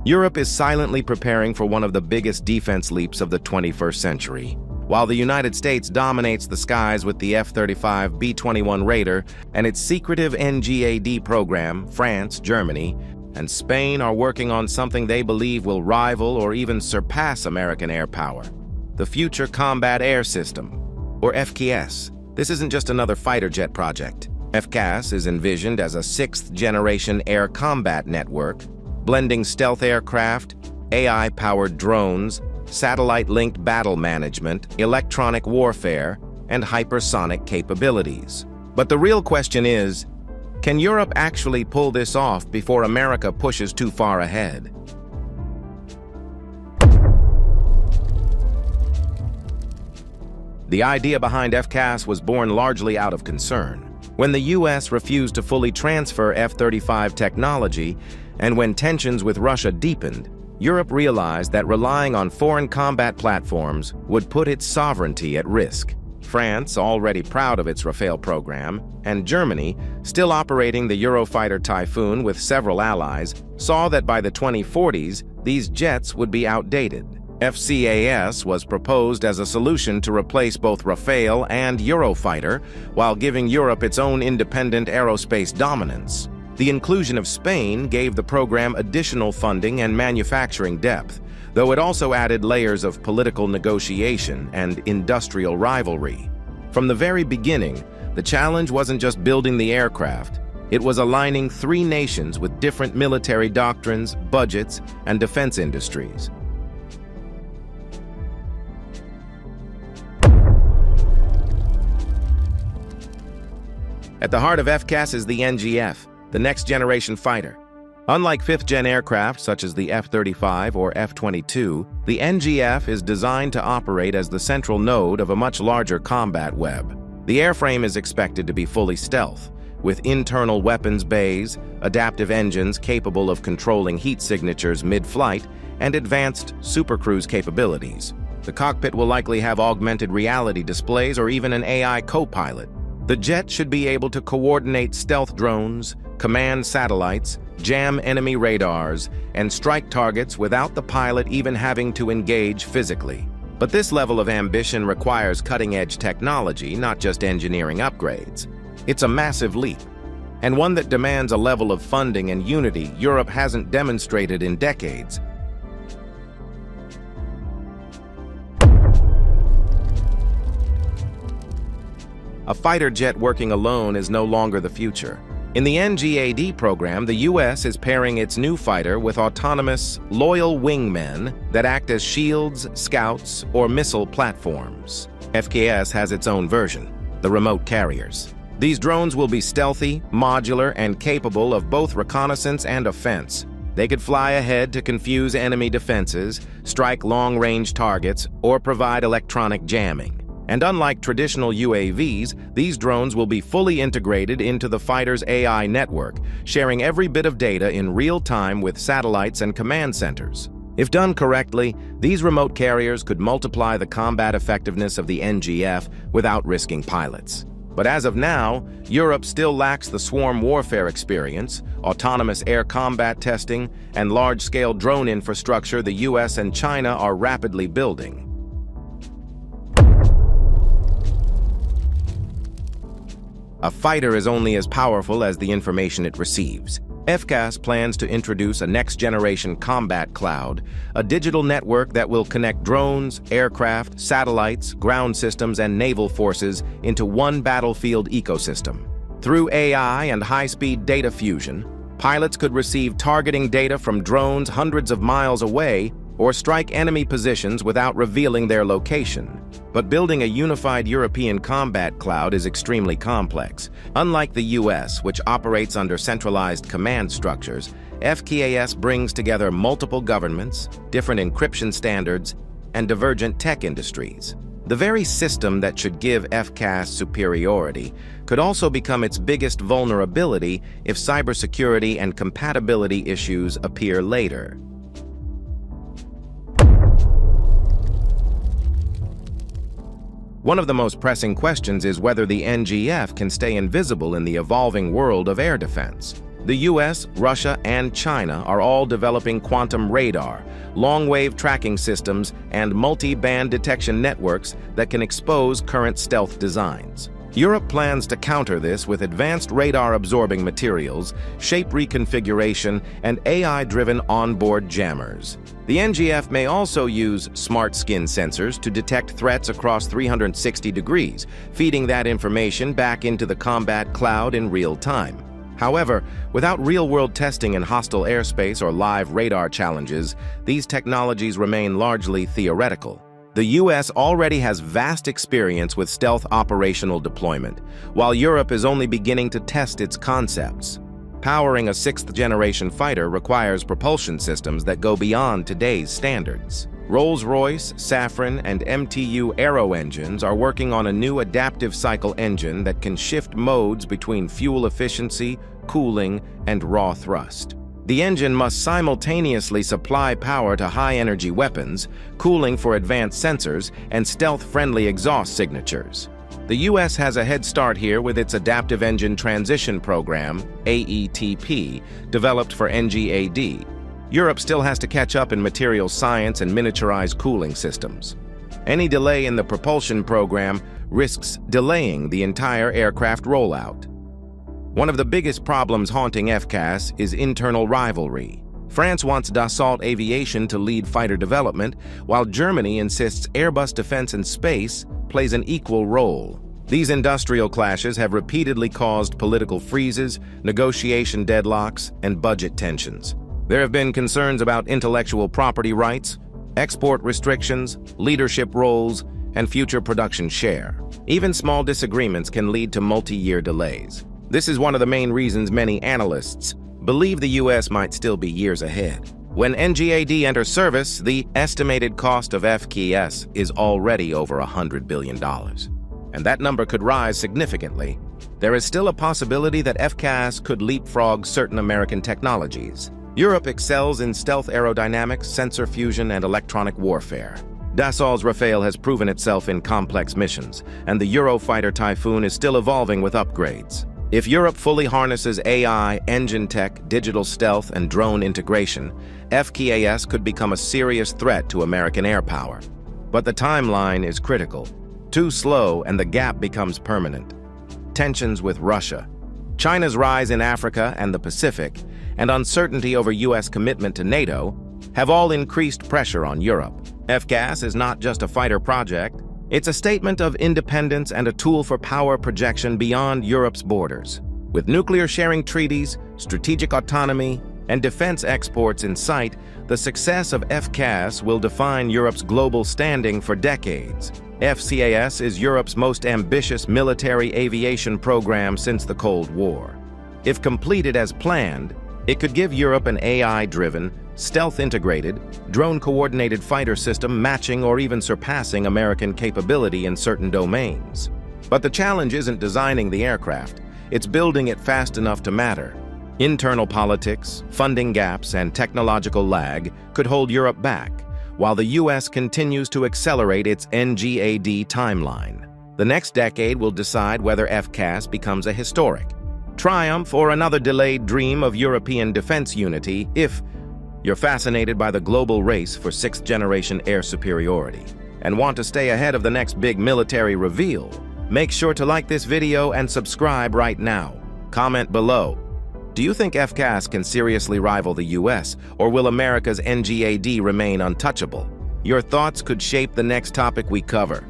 Europe is silently preparing for one of the biggest defense leaps of the 21st century. While the United States dominates the skies with the F-35 B-21 Raider and its secretive NGAD program, France, Germany, and Spain are working on something they believe will rival or even surpass American air power: the Future Combat Air System, or FCAS. This isn't just another fighter jet project. FCAS is envisioned as a sixth-generation air combat network, blending stealth aircraft, AI-powered drones, satellite-linked battle management, electronic warfare, and hypersonic capabilities. But the real question is, can Europe actually pull this off before America pushes too far ahead? The idea behind FCAS was born largely out of concern. When the U.S. refused to fully transfer F-35 technology, and when tensions with Russia deepened, Europe realized that relying on foreign combat platforms would put its sovereignty at risk. France, already proud of its Rafale program, and Germany, still operating the Eurofighter Typhoon with several allies, saw that by the 2040s, these jets would be outdated. FCAS was proposed as a solution to replace both Rafale and Eurofighter, while giving Europe its own independent aerospace dominance. The inclusion of Spain gave the program additional funding and manufacturing depth, though it also added layers of political negotiation and industrial rivalry. From the very beginning, the challenge wasn't just building the aircraft, it was aligning three nations with different military doctrines, budgets, and defense industries. At the heart of FCAS is the NGF, the next-generation fighter. Unlike fifth-gen aircraft such as the F-35 or F-22, the NGF is designed to operate as the central node of a much larger combat web. The airframe is expected to be fully stealth, with internal weapons bays, adaptive engines capable of controlling heat signatures mid-flight, and advanced supercruise capabilities. The cockpit will likely have augmented reality displays or even an AI co-pilot. The jet should be able to coordinate stealth drones, command satellites, jam enemy radars, and strike targets without the pilot even having to engage physically. But this level of ambition requires cutting-edge technology, not just engineering upgrades. It's a massive leap, and one that demands a level of funding and unity Europe hasn't demonstrated in decades. A fighter jet working alone is no longer the future. In the NGAD program, the U.S. is pairing its new fighter with autonomous, loyal wingmen that act as shields, scouts, or missile platforms. FCAS has its own version, the remote carriers. These drones will be stealthy, modular, and capable of both reconnaissance and offense. They could fly ahead to confuse enemy defenses, strike long-range targets, or provide electronic jamming. And unlike traditional UAVs, these drones will be fully integrated into the fighter's AI network, sharing every bit of data in real time with satellites and command centers. If done correctly, these remote carriers could multiply the combat effectiveness of the NGF without risking pilots. But as of now, Europe still lacks the swarm warfare experience, autonomous air combat testing, and large-scale drone infrastructure the US and China are rapidly building. A fighter is only as powerful as the information it receives. FCAS plans to introduce a next-generation combat cloud, a digital network that will connect drones, aircraft, satellites, ground systems, and naval forces into one battlefield ecosystem. Through AI and high-speed data fusion, pilots could receive targeting data from drones hundreds of miles away or strike enemy positions without revealing their location. But building a unified European combat cloud is extremely complex. Unlike the US, which operates under centralized command structures, FCAS brings together multiple governments, different encryption standards, and divergent tech industries. The very system that should give FCAS superiority could also become its biggest vulnerability if cybersecurity and compatibility issues appear later. One of the most pressing questions is whether the NGF can stay invisible in the evolving world of air defense. The US, Russia, and China are all developing quantum radar, long-wave tracking systems, and multi-band detection networks that can expose current stealth designs. Europe plans to counter this with advanced radar-absorbing materials, shape reconfiguration, and AI-driven onboard jammers. The NGF may also use smart skin sensors to detect threats across 360 degrees, feeding that information back into the combat cloud in real time. However, without real-world testing in hostile airspace or live radar challenges, these technologies remain largely theoretical. The US already has vast experience with stealth operational deployment, while Europe is only beginning to test its concepts. Powering a sixth-generation fighter requires propulsion systems that go beyond today's standards. Rolls-Royce, Safran, and MTU Aero engines are working on a new adaptive cycle engine that can shift modes between fuel efficiency, cooling, and raw thrust. The engine must simultaneously supply power to high-energy weapons, cooling for advanced sensors, and stealth-friendly exhaust signatures. The US has a head start here with its Adaptive Engine Transition Program, AETP, developed for NGAD. Europe still has to catch up in materials science and miniaturized cooling systems. Any delay in the propulsion program risks delaying the entire aircraft rollout. One of the biggest problems haunting FCAS is internal rivalry. France wants Dassault Aviation to lead fighter development, while Germany insists Airbus Defence and Space plays an equal role. These industrial clashes have repeatedly caused political freezes, negotiation deadlocks, and budget tensions. There have been concerns about intellectual property rights, export restrictions, leadership roles, and future production share. Even small disagreements can lead to multi-year delays. This is one of the main reasons many analysts believe the US might still be years ahead. When NGAD enters service, the estimated cost of FCAS is already over $100 billion. And that number could rise significantly. There is still a possibility that FCAS could leapfrog certain American technologies. Europe excels in stealth aerodynamics, sensor fusion, and electronic warfare. Dassault's Rafale has proven itself in complex missions, and the Eurofighter Typhoon is still evolving with upgrades. If Europe fully harnesses AI, engine tech, digital stealth, and drone integration, FCAS could become a serious threat to American air power. But the timeline is critical. Too slow, and the gap becomes permanent. Tensions with Russia, China's rise in Africa and the Pacific, and uncertainty over US commitment to NATO have all increased pressure on Europe. FCAS is not just a fighter project. It's a statement of independence and a tool for power projection beyond Europe's borders. With nuclear-sharing treaties, strategic autonomy, and defense exports in sight, the success of FCAS will define Europe's global standing for decades. FCAS is Europe's most ambitious military aviation program since the Cold War. If completed as planned, it could give Europe an AI-driven, stealth-integrated, drone-coordinated fighter system matching or even surpassing American capability in certain domains. But the challenge isn't designing the aircraft, it's building it fast enough to matter. Internal politics, funding gaps, and technological lag could hold Europe back, while the US continues to accelerate its NGAD timeline. The next decade will decide whether FCAS becomes a historic triumph or another delayed dream of European defense unity. If you're fascinated by the global race for sixth-generation air superiority and want to stay ahead of the next big military reveal, make sure to like this video and subscribe right now. Comment below. Do you think FCAS can seriously rival the US, or will America's NGAD remain untouchable? Your thoughts could shape the next topic we cover.